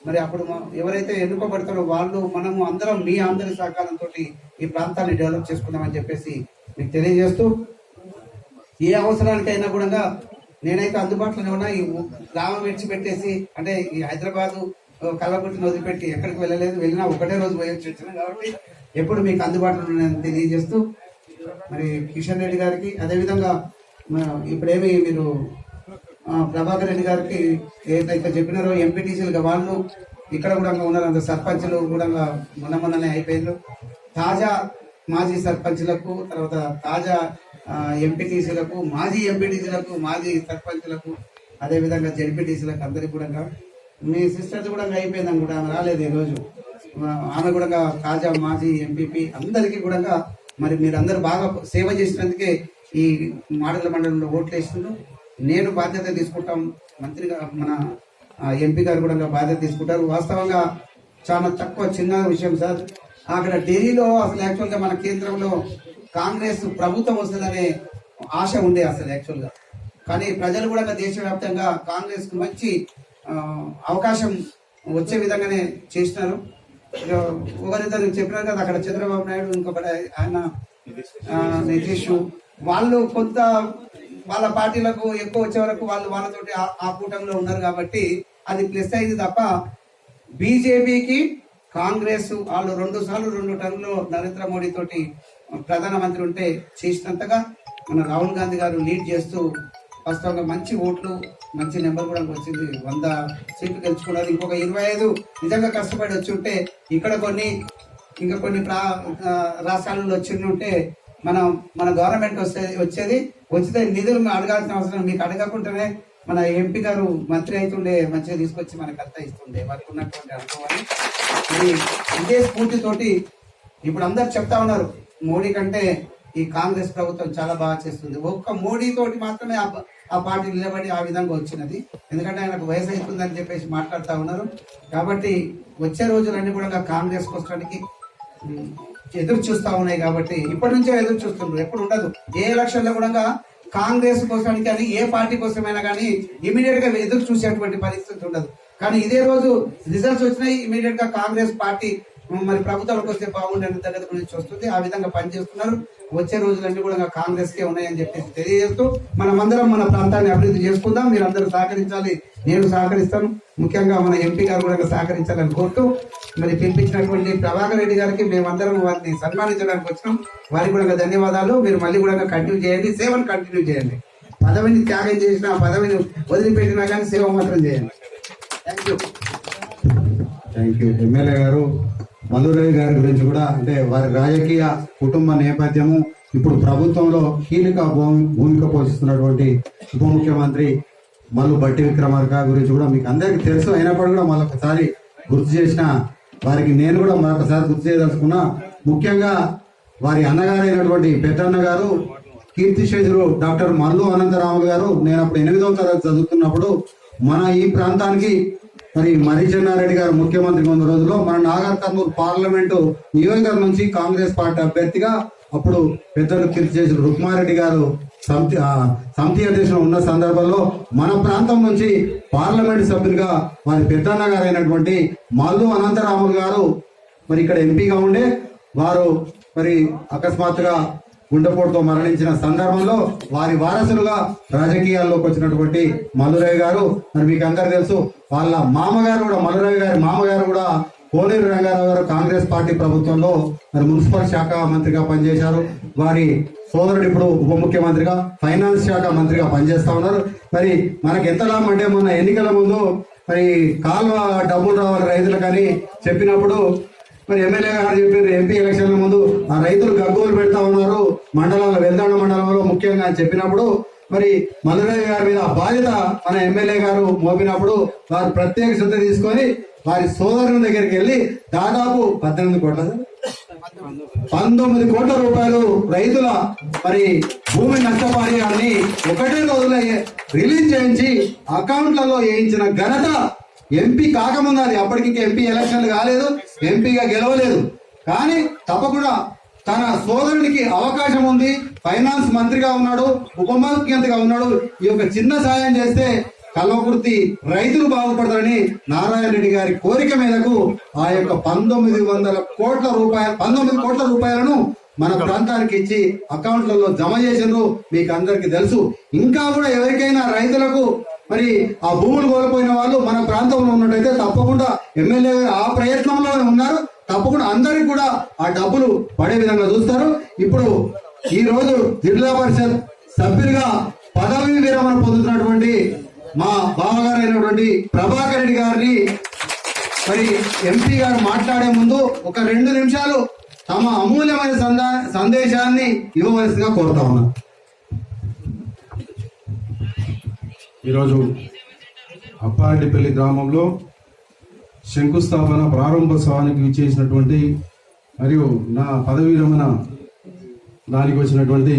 మరి అప్పుడు ఎవరైతే ఎన్నుకోబడతారో వాళ్ళు మనము అందరం మీ అందరి సహకారంతో ఈ ప్రాంతాన్ని డెవలప్ చేసుకుందామని చెప్పేసి మీకు తెలియజేస్తూ, ఏ అవసరానికైనా కూడా నేనైతే అందుబాటులోనే ఉన్నా. ఈ గ్రామం విడిచిపెట్టేసి అంటే ఈ హైదరాబాదు కల్వకుర్తిని వదిలిపెట్టి ఎక్కడికి వెళ్ళలేదు, వెళ్ళినా ఒకటే రోజు పోయి వచ్చిన కాబట్టి ఎప్పుడు మీకు అందుబాటులో ఉన్నాయని తెలియజేస్తూ, మరి కిషన్ రెడ్డి గారికి అదేవిధంగా ఇప్పుడేమి మీరు ప్రభాకర్ రెడ్డి గారికి ఏదైతే చెప్పినారో ఎంపీటీసీలుగా వాళ్ళు ఇక్కడ కూడా ఉన్నారు. అంత సర్పంచులు కూడా మొన్ననే అయిపోయిండ్రు. తాజా మాజీ సర్పంచులకు, తర్వాత తాజా ఎంపీటీసీలకు, మాజీ ఎంపీటీసీలకు, మాజీ సర్పంచులకు, అదేవిధంగా జెడ్పీటీసీలకు అందరికి కూడా మీ సిస్టర్స్ కూడా అయిపోయింది అనుకుంటా, ఆమె రాలేదు ఈరోజు. ఆమె కూడా తాజా మాజీ ఎంపీపీ అందరికీ కూడా మరి మీరందరూ బాగా సేవ చేసినందుకే ఈ మాడల మండలంలో ఓట్లు వేస్తున్నారు. నేను బాధ్యత తీసుకుంటాం, మంత్రిగా మన ఎంపీ గారు కూడా బాధ్యత తీసుకుంటారు. వాస్తవంగా చాలా తక్కువ చిన్న విషయం సార్. అక్కడ ఢిల్లీలో అసలు యాక్చువల్గా మన కేంద్రంలో కాంగ్రెస్ ప్రభుత్వం వస్తుందనే ఆశ ఉండే అసలు యాక్చువల్గా. కానీ ప్రజలు కూడా దేశవ్యాప్తంగా కాంగ్రెస్ కు మంచి అవకాశం వచ్చే విధంగానే చేసినారు. ఒకరిద్దరు చెప్పినారు కదా, అక్కడ చంద్రబాబు నాయుడు, ఇంకొకటి ఆయన నితీష్, వాళ్ళు కొంత వాళ్ళ పార్టీలకు ఎక్కువ వచ్చే వరకు వాళ్ళు వాళ్ళతోటి ఆ కూటమిలో ఉన్నారు కాబట్టి అది ప్లస్ అయింది తప్ప బీజేపీకి కాంగ్రెస్ వాళ్ళు 2 సార్లు 2 టర్మ్లో నరేంద్ర మోడీ తోటి ప్రధానమంత్రి ఉంటే చేసినంతగా మన రాహుల్ గాంధీ గారు లీడ్ చేస్తూ వాస్తవంగా మంచి ఓట్లు, మంచి నెంబర్ కూడా వచ్చింది. 100 సీట్లు గెలుచుకున్నారు. ఇంకొక 25 నిజంగా కష్టపడి వచ్చి ఉంటే ఇక్కడ ఇంకా కొన్ని రాష్ట్రాలలో వచ్చి ఉంటే మన గవర్నమెంట్ వచ్చేది. వచ్చితే నిధులు అడగాల్సిన అవసరం, మీకు అడగకుండానే మన ఎంపీ గారు మంత్రి అవుతుండే, మంచిగా తీసుకొచ్చి మనకు అంతా ఇస్తుండే. వారికి ఉన్నటువంటి అనుభవాన్ని ఇదే స్ఫూర్తితోటి ఇప్పుడు అందరు చెప్తా ఉన్నారు, మోడీ కంటే ఈ కాంగ్రెస్ ప్రభుత్వం చాలా బాగా చేస్తుంది. ఒక్క మోడీ తోటి మాత్రమే ఆ పార్టీ నిలబడి ఆ విధంగా వచ్చినది. ఎందుకంటే ఆయనకు వయసు అవుతుందని చెప్పేసి మాట్లాడుతూ ఉన్నారు. కాబట్టి వచ్చే రోజులన్నీ కూడా కాంగ్రెస్ కోసడానికి ఎదురు చూస్తూ ఉన్నాయి. కాబట్టి ఇప్పటి నుంచే ఎదురు చూస్తున్నారు, ఎప్పుడు ఉండదు. ఏ ఎలక్షన్లో కూడా కాంగ్రెస్ కోసానికి కానీ ఏ పార్టీ కోసమైనా కానీ ఇమీడియట్ గా ఎదురు చూసేటువంటి పరిస్థితి ఉండదు. కానీ ఇదే రోజు రిజల్ట్స్ వచ్చినాయి, ఇమీడియట్ గా కాంగ్రెస్ పార్టీ మరి ప్రభుత్వానికి వస్తే బాగుండే తగ్గద గురించి వస్తుంది. ఆ విధంగా పనిచేస్తున్నారు. వచ్చే రోజులన్నీ కూడా కాంగ్రెస్ కే ఉన్నాయని చెప్పేసి తెలియజేస్తూ మనమందరం మన ప్రాంతాన్ని అభివృద్ధి చేసుకుందాం. మీరందరూ సహకరించాలి, నేను సహకరిస్తాను. ముఖ్యంగా మన ఎంపీ గారు కూడా సహకరించాలని కోరుతూ మరి పిలిపించినటువంటి ప్రభాకర్ రెడ్డి గారికి మేమందరం వారిని సన్మానించడానికి వచ్చినాం. వారికి కూడా ధన్యవాదాలు. మీరు మళ్ళీ కూడా కంటిన్యూ చేయండి, సేవను కంటిన్యూ చేయండి. పదవిని త్యాగం చేసినా, పదవిని వదిలిపెట్టినా కానీ సేవ మాత్రం చేయండి. Thank you. ఎమ్మెల్యే గారు మల్లురవి గారి గురించి కూడా, అంటే వారి రాజకీయ కుటుంబ నేపథ్యము, ఇప్పుడు ప్రభుత్వంలో కీలక భూమిక పోషిస్తున్నటువంటి ఉప ముఖ్యమంత్రి మల్లు బట్టి విక్రమార్క గురించి కూడా మీకు అందరికీ తెలుసు. అయినప్పుడు కూడా మరొకసారి గుర్తు చేసిన వారికి నేను కూడా మరొకసారి గుర్తు చేయదలుచుకున్నా. ముఖ్యంగా వారి అన్నగారైనటువంటి పెద్దన్న గారు కీర్తిశేషులు డాక్టర్ మల్లు అనంతరాములు గారు, నేను అప్పుడు 8వ తరగతి చదువుతున్నప్పుడు మన ఈ ప్రాంతానికి మరి మర్రి చెన్నారెడ్డి గారు ముఖ్యమంత్రిగా ఉన్న రోజుల్లో మన నాగర్ కర్నూలు పార్లమెంటు నియోజకవర్గం నుంచి కాంగ్రెస్ పార్టీ అభ్యర్థిగా అప్పుడు పెద్దలు కీర్తిశేషులు రుక్మారెడ్డి గారు సమితి అధ్యక్షులు ఉన్న సందర్భంలో మన ప్రాంతం నుంచి పార్లమెంట్ సభ్యులుగా వారి పెద్దన్న గారు అయినటువంటి మల్లు అనంతరాములు గారు మరి ఇక్కడ ఎంపీగా ఉండే వారు మరి అకస్మాత్తుగా గుండెపోటుతో మరణించిన సందర్భంలో వారి వారసులుగా రాజకీయాల్లోకి వచ్చినటువంటి మల్లురవి గారు, మరి మీకు అందరు తెలుసు, వాళ్ళ మామగారు కూడా, మల్లురవి గారి మామగారు కూడా కోనేరు రంగారావు గారు కాంగ్రెస్ పార్టీ ప్రభుత్వంలో మరి మున్సిపల్ శాఖ మంత్రిగా పనిచేశారు. వారి సోదరుడు ఇప్పుడు ఉప ముఖ్యమంత్రిగా, ఫైనాన్స్ శాఖ మంత్రిగా పనిచేస్తా ఉన్నారు. మరి మనకి ఎంత లాభం అంటే, మొన్న ఎన్నికల ముందు మరి కాల్వ డబ్బులు రావాలి రైతులకని చెప్పినప్పుడు మరి ఎమ్మెల్యే గారు చెప్పారు, ఎంపీ ఎలక్షన్ల ముందు ఆ రైతులు గగ్గోలు పెడతా ఉన్నారు మండలంలో, వెల్దాండ మండలంలో ముఖ్యంగా చెప్పినప్పుడు మరి మల్లురవి గారి మీద ఆ బాధ్యత మన ఎమ్మెల్యే గారు మోపినప్పుడు వారు ప్రత్యేక శ్రద్ధ తీసుకొని వారి సోదరుని దగ్గరికి వెళ్ళి దాదాపు 19 కోట్ల రూపాయలు రైతుల మరి భూమి నష్టపరిహారాన్ని ఒకటే రోజులో రిలీజ్ చేయించి అకౌంట్లలో వేయించిన ఘనత ఎంపీ కాకముందు, అది అప్పటికి ఎంపీ ఎలక్షన్లు కాలేదు, ఎంపీగా గెలవలేదు. కానీ తప్పకుండా తన సోదరునికి అవకాశం ఉంది, ఫైనాన్స్ మంత్రిగా ఉన్నాడు, ఉప ముఖ్యమంత్రిగా ఉన్నాడు, ఈ యొక్క చిన్న సాయం చేస్తే కల్వకుర్తి రైతులు బాగుపడతారని నారాయణ రెడ్డి గారి కోరిక మేరకు ఆ యొక్క 19 కోట్ల రూపాయలను మన ప్రాంతానికి ఇచ్చి అకౌంట్లలో జమ చేసిండ్రు. మీకు అందరికి తెలుసు. ఇంకా కూడా ఎవరికైనా రైతులకు మరి ఆ భూములు కోల్పోయిన వాళ్ళు మన ప్రాంతంలో ఉన్నట్టయితే తప్పకుండా ఎమ్మెల్యే ఆ ప్రయత్నంలో ఉన్నారు. తప్పకుండా అందరికి కూడా ఆ డబ్బులు పడే విధంగా చూస్తారు. ఇప్పుడు ఈ రోజు జిల్లా పరిషత్ సభ్యులుగా పదవి విరమణ పొందుతున్నటువంటి మా బావగారు అయినటువంటి ప్రభాకర్ రెడ్డి గారిని మరి ఎంపీ గారు మాట్లాడే ముందు ఒక 2 నిమిషాలు తమ అమూల్యమైన సందేశాన్ని ఇవ్వవలసిందిగా కోరుతా ఉన్నారు. ఈరోజు అప్పారెడ్డిపల్లి గ్రామంలో శంకుస్థాపన ప్రారంభోత్సవానికి విచ్చేసినటువంటి మరియు నా పదవీ విరమణ దానికి వచ్చినటువంటి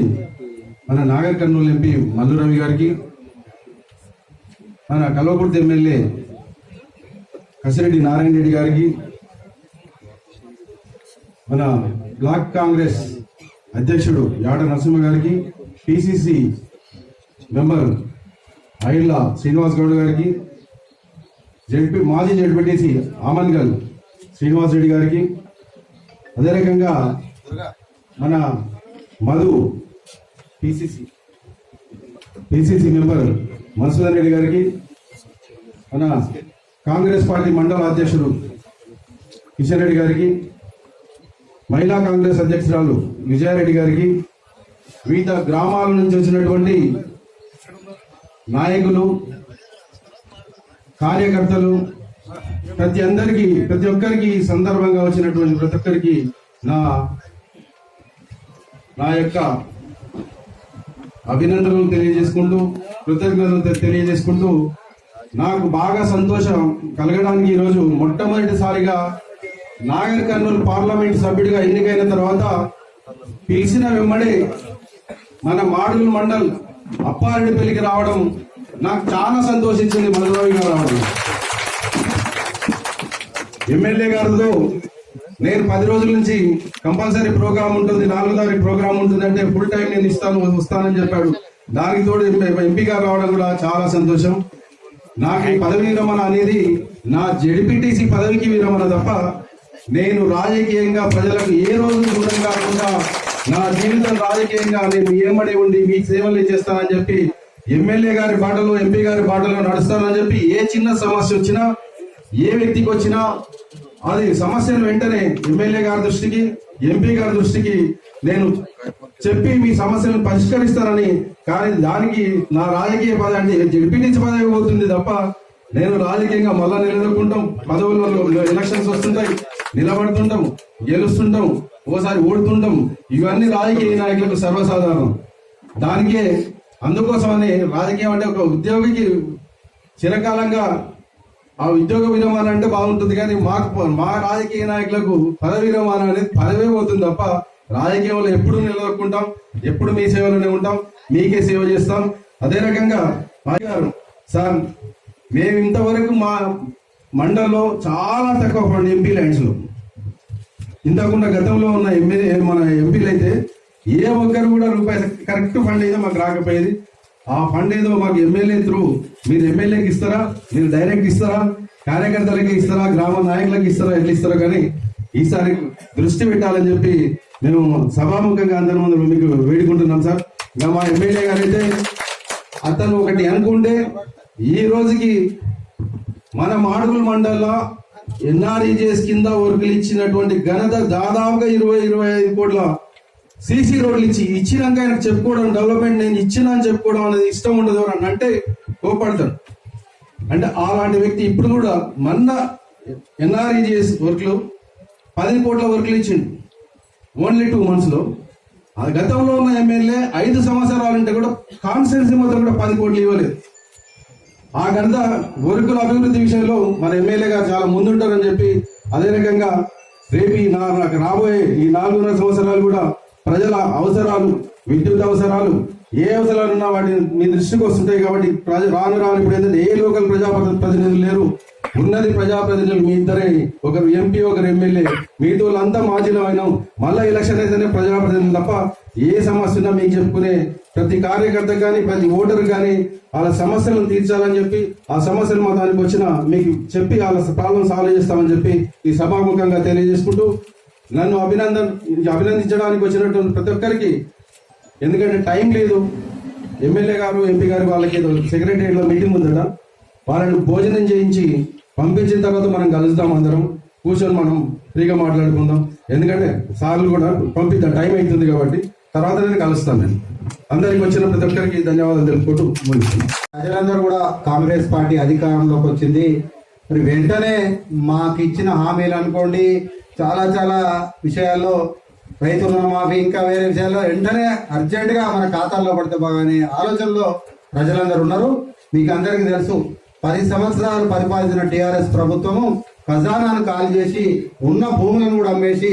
మన నాగర్ కర్నూలు ఎంపీ మల్లురవి గారికి, మన కల్వకుర్తి ఎమ్మెల్యే కసిరెడ్డి నారాయణ రెడ్డి గారికి, మన బ్లాక్ కాంగ్రెస్ అధ్యక్షుడు యాడ నరసింహ గారికి, పిసిసి మెంబర్ ఐళ్ళ శ్రీనివాస్ గౌడ్ గారికి, మాజీ జడ్పీటీసీ ఆమన్గల్ శ్రీనివాస్ రెడ్డి గారికి, అదే రకంగా మన మధు పిసిసి మెంబర్ మధుసూదన్ రెడ్డి గారికి, మన కాంగ్రెస్ పార్టీ మండల అధ్యక్షుడు కిషన్ రెడ్డి గారికి, మహిళా కాంగ్రెస్ అధ్యక్షురాలు విజయారెడ్డి గారికి, వివిధ గ్రామాల నుంచి వచ్చినటువంటి నాయకులు, కార్యకర్తలు, ప్రతి ఒక్కరికి సందర్భంగా వచ్చినటువంటి ప్రతి ఒక్కరికి నా యొక్క అభినందనలు తెలియజేసుకుంటూ, కృతజ్ఞతలు తెలియజేసుకుంటూ, నాకు బాగా సంతోషం కలగడానికి ఈరోజు మొట్టమొదటిసారిగా నాగర్ కర్నూలు పార్లమెంట్ సభ్యుడిగా ఎన్నికైన తర్వాత పిలిచిన వెంబడే మన మాడుగుల మండల్ అప్పారెడ్డిపల్లికి రావడం నాకు చాలా సంతోషించింది. మధురావి గారు రావడం, ఎమ్మెల్యే గారితో నేను 10 రోజుల నుంచి కంపల్సరీ ప్రోగ్రామ్ ఉంటుంది, 4వ తారీఖు ప్రోగ్రామ్ ఉంటుంది అంటే ఫుల్ టైం నేను వస్తానని చెప్పాడు. దానికి తోడు ఎంపీ గారు రావడం కూడా చాలా సంతోషం. నాకు ఈ పదవి విరమణ అనేది నా జెడ్పీటీసీ పదవికి విరమణ తప్ప నేను రాజకీయంగా ప్రజలకు ఏ రోజు దూరం కాకుండా నా జీవితం రాజకీయంగా నేను ఏమడి ఉండి మీ సేవలు చేస్తానని చెప్పి ఎమ్మెల్యే గారి బాటలో ఎంపీ గారి బాటలో నడుస్తానని చెప్పి ఏ చిన్న సమస్య వచ్చినా ఏ వ్యక్తికి వచ్చినా అది సమస్యను వెంటనే ఎమ్మెల్యే గారి దృష్టికి ఎంపీ గారి దృష్టికి నేను చెప్పి మీ సమస్యలను పరిష్కరిస్తానని. కానీ దానికి నా రాజకీయ పదవి అంటే జడ్పీటీసీ పదవి పోతుంది తప్ప నేను రాజకీయంగా మళ్ళా నిలదొక్కుంటాం. పదవులలో ఎలక్షన్స్ వస్తుంటాయి, నిలబడుతుంటాం, గెలుస్తుంటాం, ఓసారి ఓడుతుంటాం. ఇవన్నీ రాజకీయ నాయకులకు సర్వసాధారణం. దానికే అందుకోసమని రాజకీయం అంటే ఒక ఉద్యోగికి చిరకాలంగా ఆ ఉద్యోగ విరమణ అంటే బాగుంటుంది, కానీ మా రాజకీయ నాయకులకు పదవి విరమణ అనేది పదవే పోతుంది తప్ప రాజకీయంలో ఎప్పుడు నిలదొక్కుంటాం, ఎప్పుడు మీ సేవలోనే ఉంటాం, మీకే సేవ చేస్తాం. అదే రకంగా సార్ మేము ఇంతవరకు మా మండల్లో చాలా తక్కువ ఫండ్ ఎంపీ ల్యాండ్స్ లో, ఇంతకుండా గతంలో ఉన్న మన ఎంపీలు అయితే ఏ ఒక్కరు కూడా రూపాయి కరెక్ట్ ఫండ్ అయితే మాకు రాకపోయేది. ఆ ఫండ్ ఏదో మాకు ఎమ్మెల్యే త్రూ, మీరు ఎమ్మెల్యేకి ఇస్తారా, మీరు డైరెక్ట్ ఇస్తారా, కార్యకర్తలకి ఇస్తారా, గ్రామ నాయకులకి ఇస్తారా, ఎట్లా ఇస్తారో కానీ ఈసారి దృష్టి పెట్టాలని చెప్పి మేము సభాముఖంగా అందరి ముందు మీకు వేడుకుంటున్నాం సార్. ఇంకా మా ఎమ్మెల్యే గారు అయితే అతను ఒకటి అనుకుంటే ఈ రోజుకి మన మాడుగుల మండలంలో ఎన్ఆర్ఈజీఎస్ కింద వర్కులు ఇచ్చినటువంటి ఘనత దాదాపుగా 20-25 కోట్ల సీసీ రోడ్లు ఇచ్చినాక ఆయనకు చెప్పుకోవడం, డెవలప్మెంట్ నేను ఇచ్చినా అని చెప్పుకోవడం అనేది ఇష్టం ఉండదు. ఎవరన్నా అంటే కోపడతాడు. అంటే అలాంటి వ్యక్తి ఇప్పుడు కూడా మొన్న ఎన్ఆర్ఈజీఎస్ వర్క్లు 10 కోట్ల వర్క్లు ఇచ్చిండు ఓన్లీ 2 months లో. ఆ గతంలో ఉన్న ఎమ్మెల్యే 5 సంవత్సరాలుంటే కూడా కాన్స్టిట్యున్సీ మొత్తం కూడా 10 కోట్లు ఇవ్వలేదు. ఆ ఘనత వర్కుల అభివృద్ధి విషయంలో మన ఎమ్మెల్యే గారు చాలా ముందుంటారని చెప్పి, అదే రకంగా రేపు నాకు రాబోయే ఈ 4.5 సంవత్సరాలు కూడా ప్రజల అవసరాలు, విద్యుత్ అవసరాలు, ఏ అవసరాలు ఉన్నా వాటి మీ దృష్టికి వస్తుంటాయి. కాబట్టి రాను ఇప్పుడు ఏంటంటే ఏ లోకల్ ప్రజాప్రతినిధులు లేరు, ఉన్నది ప్రజాప్రతినిధులు మీ ఇద్దరే, ఒకరు ఎంపీ ఒకరు ఎమ్మెల్యే, మీతో అంతా మాజీలో అయినాం. మళ్ళీ ఎలక్షన్ అయితేనే ప్రజాప్రతినిధులు తప్ప ఏ సమస్య ఉన్నా మీకు చెప్పుకునే ప్రతి కార్యకర్త కానీ ప్రతి ఓటర్ కానీ వాళ్ళ సమస్యలను తీర్చాలని చెప్పి, ఆ సమస్యలు మా దానికి వచ్చినా మీకు చెప్పి వాళ్ళ ప్రాబ్లం సాల్వ్ చేస్తామని చెప్పి ఈ సభాముఖంగా తెలియజేసుకుంటూ, నన్ను అభినందించడానికి వచ్చినటువంటి ప్రతి ఒక్కరికి, ఎందుకంటే టైం లేదు, ఎమ్మెల్యే గారు ఎంపీ గారు వాళ్ళకి ఏదో సెక్రటరియట్లో మీటింగ్ ఉందట, వాళ్ళని భోజనం చేయించి పంపించిన తర్వాత మనం కలుద్దాం, అందరం కూర్చొని మనం ఫ్రీగా మాట్లాడుకుందాం. ఎందుకంటే సార్లు కూడా పంపిద్దాం, టైం అవుతుంది కాబట్టి తర్వాత నేను కలుస్తాను. నేను అందరికి వచ్చిన ప్రతి ఒక్కరికి ధన్యవాదాలు తెలుపుకుంటూ ముగిస్తున్నాను. ప్రజలందరూ కూడా కాంగ్రెస్ పార్టీ అధికారంలోకి వచ్చింది, మరి వెంటనే మాకు ఇచ్చిన హామీలు అనుకోండి, చాలా విషయాల్లో రైతు రుణమాఫీ ఇంకా వేరే విషయాల్లో వెంటనే అర్జెంటుగా మన ఖాతాల్లో పడితే బాగానే ఆలోచనలో ప్రజలందరూ ఉన్నారు. మీకు అందరికీ తెలుసు, 10 సంవత్సరాలు పరిపాలించిన టీఆర్ఎస్ ప్రభుత్వము ఖజానాను ఖాళీ చేసి ఉన్న భూములను కూడా అమ్మేసి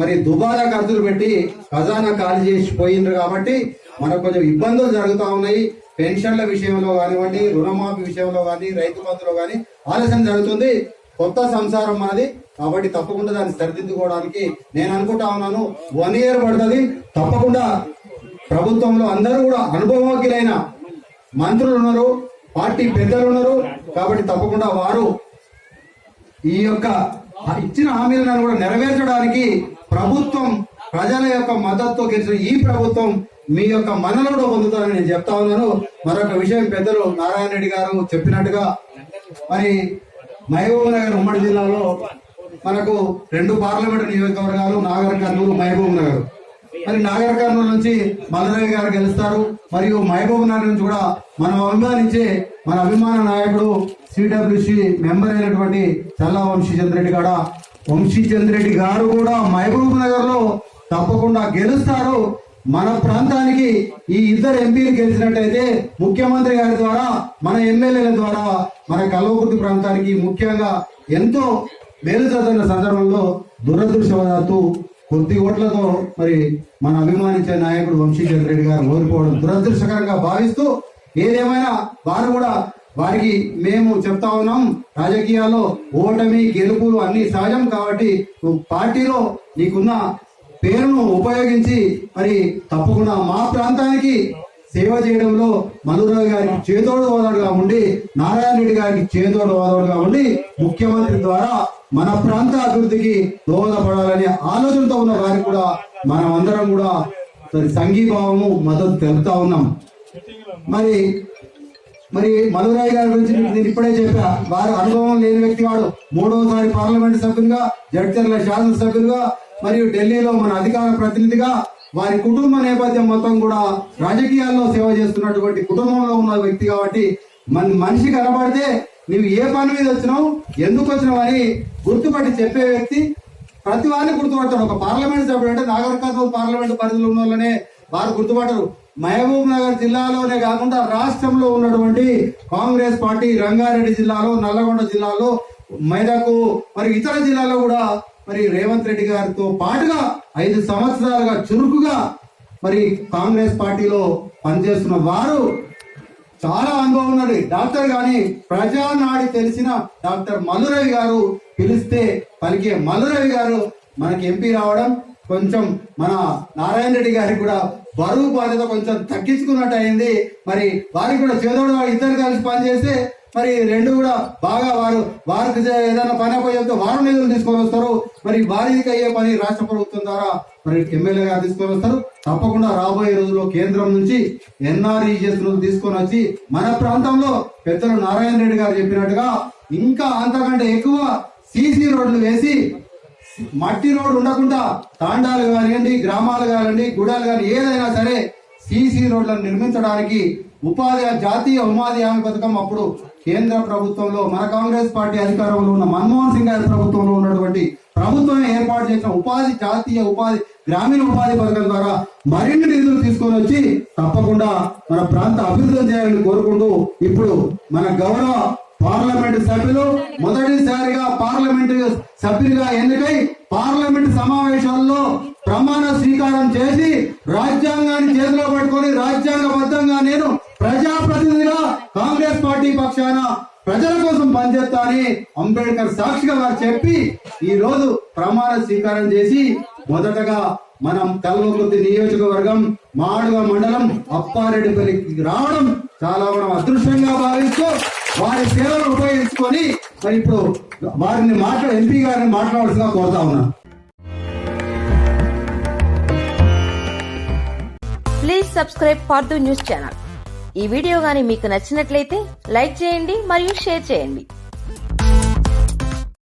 మరి దుబారా ఖర్చులు పెట్టి ఖజానా ఖాళీ చేసి పోయిండ్రు. కాబట్టి మనకు కొంచెం ఇబ్బందులు జరుగుతూ ఉన్నాయి. పెన్షన్ల విషయంలో కానివ్వండి, రుణమాఫీ విషయంలో కానీ, రైతు బంధులో కానీ ఆలస్యం జరుగుతుంది. కొత్త సంసారం మనది కాబట్టి తప్పకుండా దాన్ని సరిదిద్దుకోవడానికి నేను అనుకుంటా ఉన్నాను 1 year పడుతుంది. తప్పకుండా ప్రభుత్వంలో అందరూ కూడా అనుభవజ్ఞులైన మంత్రులు ఉన్నారు, పార్టీ పెద్దలు ఉన్నారు. కాబట్టి తప్పకుండా వారు ఈ యొక్క ఇచ్చిన హామీలను కూడా నెరవేర్చడానికి ప్రభుత్వం ప్రజల యొక్క మద్దతుతో గెలిచిన ఈ ప్రభుత్వం మీ యొక్క మన్ననలు కూడా పొందుతారని నేను చెప్తా ఉన్నాను. మరొక విషయం, పెద్దలు నారాయణ రెడ్డి గారు చెప్పినట్టుగా మరి మహబూబ్ నగర్ ఉమ్మడి జిల్లాలో మనకు 2 పార్లమెంటు నియోజకవర్గాలు, నాగర్ కర్నూలు, మహబూబ్ నగర్. మరి నాగర్ కర్నూలు నుంచి మల్లారెడ్డి గారు గెలుస్తారు. మరియు మహబూబ్ నగర్ నుంచి కూడా మనం అభిమానించే మన అభిమాన నాయకుడు సిడబ్ల్యూసి మెంబర్ అయినటువంటి చల్లా వంశీచంద్రెడ్డి గారు కూడా మహబూబ్ నగర్ లో తప్పకుండా గెలుస్తారు. మన ప్రాంతానికి ఈ 2 ఎంపీలు గెలిచినట్టయితే ముఖ్యమంత్రి గారి ద్వారా, మన ఎమ్మెల్యేల ద్వారా మన కల్వకుర్తి ప్రాంతానికి ముఖ్యంగా ఎంతో మేలు జరుగుతున్న సందర్భంలో దురదృష్టవశాత్తు కొద్ది ఓట్లతో మరి మన అభిమానించే నాయకుడు వంశీచంద్ర రెడ్డి గారు ఓడిపోవడం దురదృష్టకరంగా భావిస్తూ ఏదేమైనా వారు కూడా వారికి మేము చెప్తా ఉన్నాం, రాజకీయాల్లో ఓటమి గెలుపులు అన్ని సహజం కాబట్టి పార్టీలో నీకున్న పేరును ఉపయోగించి మరి తప్పకుండా మా ప్రాంతానికి సేవ చేయడంలో మల్లురావు గారికి చేదోడు ఓదోడుగా ఉండి, నారాయణ రెడ్డి గారికి చేదోడు ఓదోడుగా ఉండి ముఖ్యమంత్రి ద్వారా మన ప్రాంత అభివృద్ధికి దోహదపడాలనే ఆలోచనతో ఉన్న వారికి కూడా మనం అందరం కూడా సంఘీభావము మద్దతు తెలుపుతా ఉన్నాం. మరి మల్లురావు గారి గురించి నేను ఇప్పుడే చెప్పా, వారు అనుభవం లేని వ్యక్తి వాడు. 3వసారి పార్లమెంట్ సభ్యులుగా, జడ్చర్ల శాసనసభ్యులుగా మరియు ఢిల్లీలో మన అధికార ప్రతినిధిగా వారి కుటుంబ నేపథ్యం మొత్తం కూడా రాజకీయాల్లో సేవ చేస్తున్నటువంటి కుటుంబంలో ఉన్న వ్యక్తి కాబట్టి మనిషి కనబడితే నువ్వు ఏ పని మీద వచ్చినావు, ఎందుకు వచ్చినావు అని గుర్తుపట్టి చెప్పే వ్యక్తి. ప్రతి వారిని గుర్తుపడతాడు. ఒక పార్లమెంట్ సభ్యుడు అంటే నాగరికత్వం పార్లమెంట్ పరిధిలో ఉన్న వాళ్ళనే వారు గుర్తుపడరు. మహబూబ్ నగర్ జిల్లాలోనే కాకుండా రాష్ట్రంలో ఉన్నటువంటి కాంగ్రెస్ పార్టీ రంగారెడ్డి జిల్లాలో, నల్లగొండ జిల్లాలో, మెదకు మరి ఇతర జిల్లాలో కూడా మరి రేవంత్ రెడ్డి గారితో పాటుగా 5 సంవత్సరాలుగా చురుకుగా మరి కాంగ్రెస్ పార్టీలో పనిచేస్తున్న వారు చాలా అనుభవం ఉన్నది. డాక్టర్ గాని ప్రజానాడి తెలిసిన డాక్టర్ మల్లురవి గారు, పిలిస్తే పలికే మల్లురవి గారు మనకి ఎంపీ రావడం కొంచెం మన నారాయణ రెడ్డి గారికి కూడా బరువు బాధ్యత కొంచెం తగ్గించుకున్నట్టు అయింది. మరి వారికి కూడా చేదోడు ఇద్దరు కలిసి పనిచేస్తే మరి రెండు కూడా బాగా వారికి ఏదైనా పని అప్పచెప్తే వారు నిధులు తీసుకొని వస్తారు. మరి వారికి అయ్యే పని రాష్ట్ర ప్రభుత్వం ద్వారా మరి ఎమ్మెల్యే గారు తీసుకొని వస్తారు. తప్పకుండా రాబోయే రోజుల్లో కేంద్రం నుంచి NREGS తీసుకొని వచ్చి మన ప్రాంతంలో పెద్దలు నారాయణ రెడ్డి గారు చెప్పినట్టుగా ఇంకా అంతకంటే ఎక్కువ CC రోడ్లు వేసి, మట్టి రోడ్డు ఉండకుండా తాండాలు కానివ్వండి, గ్రామాలు కానివ్వండి, గుడాలు కానీ ఏదైనా సరే CC రోడ్లను నిర్మించడానికి జాతీయ ఉపాధి హామీ పథకం అప్పుడు కేంద్ర ప్రభుత్వంలో మన కాంగ్రెస్ పార్టీ అధికారంలో ఉన్న మన్మోహన్ సింగ్ గారి ప్రభుత్వంలో ఉన్నటువంటి ప్రభుత్వం ఏర్పాటు చేసిన జాతీయ ఉపాధి గ్రామీణ ఉపాధి పథకం ద్వారా మరిన్ని నిధులు తీసుకొని వచ్చి తప్పకుండా మన ప్రాంత అభివృద్ధి చేయాలని కోరుకుంటూ ఇప్పుడు మన గౌరవ పార్లమెంటు సభ్యులు మొదటిసారిగా పార్లమెంటు సభ్యులుగా ఎన్నికై పార్లమెంటు సమావేశాల్లో ప్రమాణ స్వీకారం చేసి రాజ్యాంగాన్ని చేతిలో పట్టుకొని రాజ్యాంగబద్ధంగా నేను ప్రజాప్రతినిధిగా కాంగ్రెస్ పార్టీ పక్షాన ప్రజల కోసం పనిచేస్తా అని అంబేద్కర్ సాక్షిగా వారు చెప్పి ఈ రోజు ప్రమాణ స్వీకారం చేసి మొదటగా మనం కల్వకుర్తి నియోజకవర్గం మాడుగ మండలం అప్పారెడ్డిపల్లికి రావడం చాలా మనం అదృష్టంగా భావిస్తూ వారి సేవలు ఉపయోగించుకొని మరి ఇప్పుడు వారిని ఎంపీ గారిని మాట్లాడాల్సిందిగా కోరుతా ఉన్నాను. Please subscribe for the news channel. ఈ వీడియో గాని మీకు నచ్చినట్లయితే లైక్ చేయండి మరియు షేర్ చేయండి.